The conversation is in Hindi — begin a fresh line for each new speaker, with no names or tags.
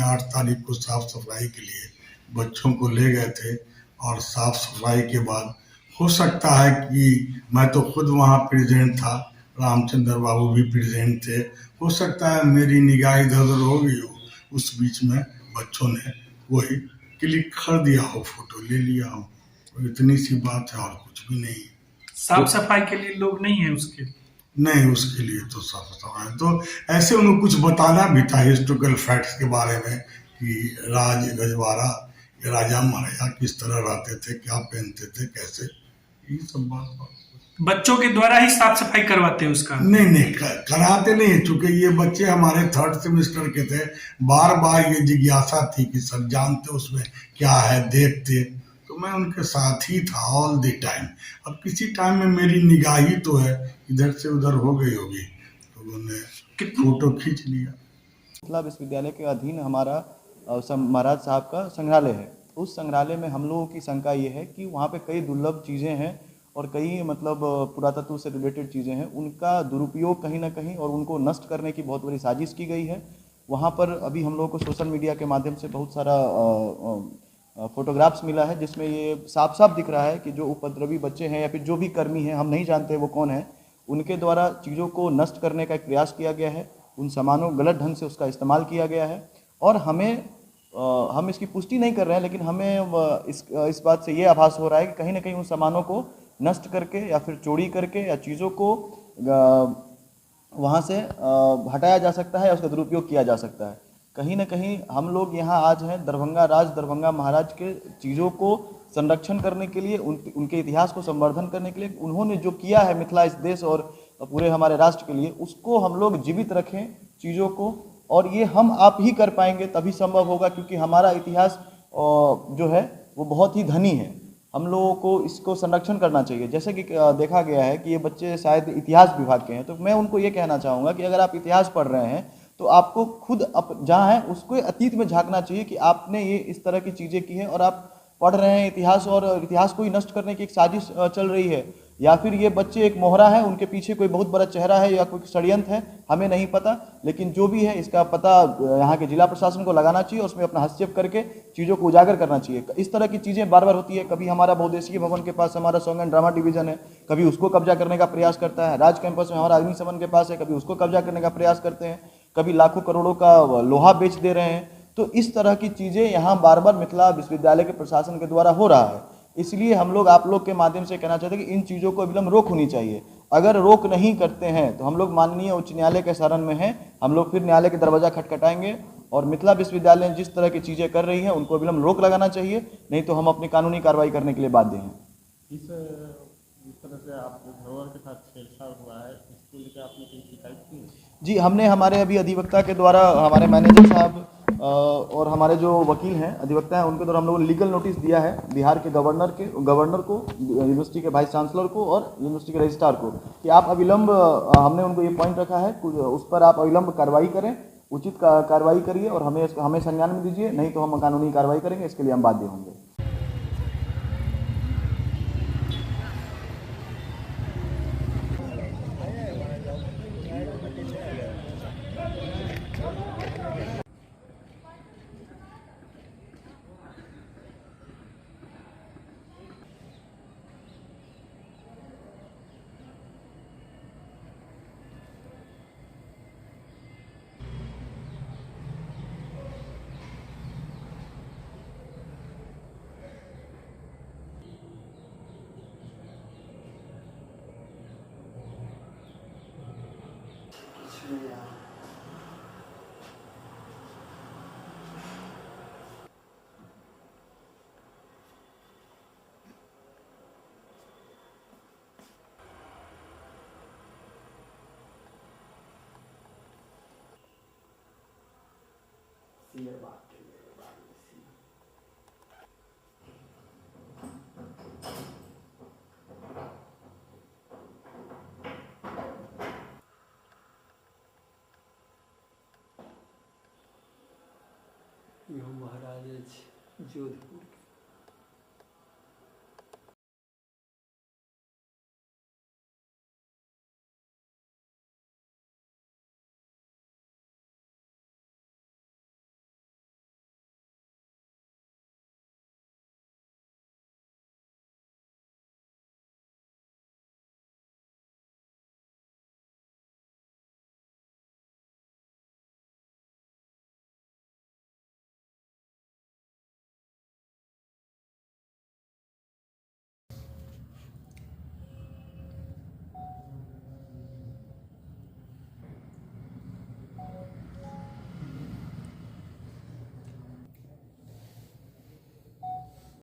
8 तारीख को साफ सफाई के लिए बच्चों को ले गए थे और साफ सफाई के बाद हो सकता है कि मैं तो खुद वहाँ प्रेजेंट था, रामचंद्र बाबू भी प्रेजेंट थे, हो सकता है मेरी निगाह इधर-उधर हो गई हो, उस बीच में बच्चों ने वही क्लिक कर दिया हो, फोटो ले लिया हो, इतनी सी बात है और कुछ भी नहीं।
साफ सफाई के लिए लोग नहीं है उसके?
नहीं, उसके लिए तो साफ सफाई तो ऐसे उनको कुछ बताना भी था हिस्टोरिकल फैक्ट्स के बारे में कि राज रजवाड़ा राजा महाराजा किस तरह रहते थे, क्या पहनते थे, कैसे, ये सब बात।
बच्चों के द्वारा ही साफ सफाई करवाते हैं उसका?
नहीं कराते नहीं, चूंकि ये बच्चे हमारे 3rd सेमेस्टर के थे, बार बार ये जिज्ञासा थी कि सर जानते उसमें क्या है, देखते, तो मैं उनके साथ ही था ऑल द टाइम। अब किसी टाइम में मेरी निगाही तो है इधर से उधर हो गई होगी, तो उन्होंने फोटो खींच लिया।
मिथिला विश्वविद्यालय के अधीन हमारा महाराज साहब का संग्रहालय है। उस संग्रहालय में हम लोगों की शंका ये है कि वहाँ पे कई दुर्लभ चीज़ें हैं और कई मतलब पुरातत्व से रिलेटेड चीज़ें हैं, उनका दुरुपयोग कहीं ना कहीं और उनको नष्ट करने की बहुत बड़ी साजिश की गई है। वहाँ पर अभी हम लोगों को सोशल मीडिया के माध्यम से बहुत सारा फोटोग्राफ्स मिला है जिसमें ये साफ साफ दिख रहा है कि जो उपद्रवी बच्चे हैं या फिर जो भी कर्मी हैं, हम नहीं जानते वो कौन है, उनके द्वारा चीज़ों को नष्ट करने का एक प्रयास किया गया है, उन सामानों गलत ढंग से उसका इस्तेमाल किया गया है। और हम इसकी पुष्टि नहीं कर रहे हैं, लेकिन हमें इस बात से ये आभास हो रहा है कि कहीं ना कहीं उन सामानों को नष्ट करके या फिर चोरी करके या चीज़ों को वहाँ से हटाया जा सकता है या उसका दुरुपयोग किया जा सकता है। कहीं ना कहीं हम लोग यहाँ आज हैं दरभंगा दरभंगा महाराज के चीज़ों को संरक्षण करने के लिए, उनके इतिहास को संवर्धन करने के लिए उन्होंने जो किया है मिथिला इस देश और पूरे हमारे राष्ट्र के लिए, उसको हम लोग जीवित रखें चीज़ों को, और ये हम आप ही कर पाएंगे, तभी संभव होगा, क्योंकि हमारा इतिहास जो है वो बहुत ही धनी है। हम लोगों को इसको संरक्षण करना चाहिए। जैसे कि देखा गया है कि ये बच्चे शायद इतिहास विभाग के हैं, तो मैं उनको ये कहना चाहूँगा कि अगर आप इतिहास पढ़ रहे हैं तो आपको खुद जहाँ है उसको अतीत में झांकना चाहिए कि आपने ये इस तरह की चीज़ें की हैं और आप पढ़ रहे हैं इतिहास और इतिहास को ही नष्ट करने की एक साजिश चल रही है, या फिर ये बच्चे एक मोहरा है, उनके पीछे कोई बहुत बड़ा चेहरा है या कोई षड्यंत्र है, हमें नहीं पता। लेकिन जो भी है इसका पता यहाँ के जिला प्रशासन को लगाना चाहिए और उसमें अपना हस्तक्षेप करके चीज़ों को उजागर करना चाहिए। इस तरह की चीज़ें बार बार होती है। कभी हमारा बहुउद्देशीय भवन के पास हमारा सॉन्ग एंड ड्रामा डिवीजन है, कभी उसको कब्जा करने का प्रयास करता है। राज कैंपस में हमारा अग्निशमन के पास है, कभी उसको कब्जा करने का प्रयास करते हैं, कभी लाखों करोड़ों का लोहा बेच दे रहे हैं। तो इस तरह की चीज़ें यहाँ बार बार मिथिला विश्वविद्यालय के प्रशासन के द्वारा हो रहा है। इसलिए हम लोग आप लोग के माध्यम से कहना चाहते हैं कि इन चीज़ों को अविलंब रोक होनी चाहिए। अगर रोक नहीं करते हैं तो हम लोग माननीय उच्च न्यायालय के शरण में हैं, हम लोग फिर न्यायालय के दरवाजा खटखटाएंगे और मिथिला विश्वविद्यालय जिस तरह की चीज़ें कर रही हैं उनको अविलंब रोक लगाना चाहिए, नहीं तो हम अपनी कानूनी कार्रवाई करने के लिए बाध्य हैं।
इस तरह से आपको धरोहर के साथ छेड़छाड़ हुआ है, इसको लेकर आपने कोई शिकायत की?
जी, हमने हमारे अभी अधिवक्ता के द्वारा, हमारे मैनेजर साहब और हमारे जो वकील हैं अधिवक्ता हैं, उनके द्वारा हम लोगों ने लीगल नोटिस दिया है बिहार के गवर्नर को, यूनिवर्सिटी के वाइस चांसलर को और यूनिवर्सिटी के रजिस्ट्रार को कि आप अविलंब, हमने उनको ये पॉइंट रखा है उस पर आप अविलंब कार्रवाई करें, उचित कार्रवाई करिए और हमें संज्ञान में दीजिए, नहीं तो हम कानूनी कार्रवाई करेंगे, इसके लिए हम बाध्य होंगे।
महाराज जोधपुर के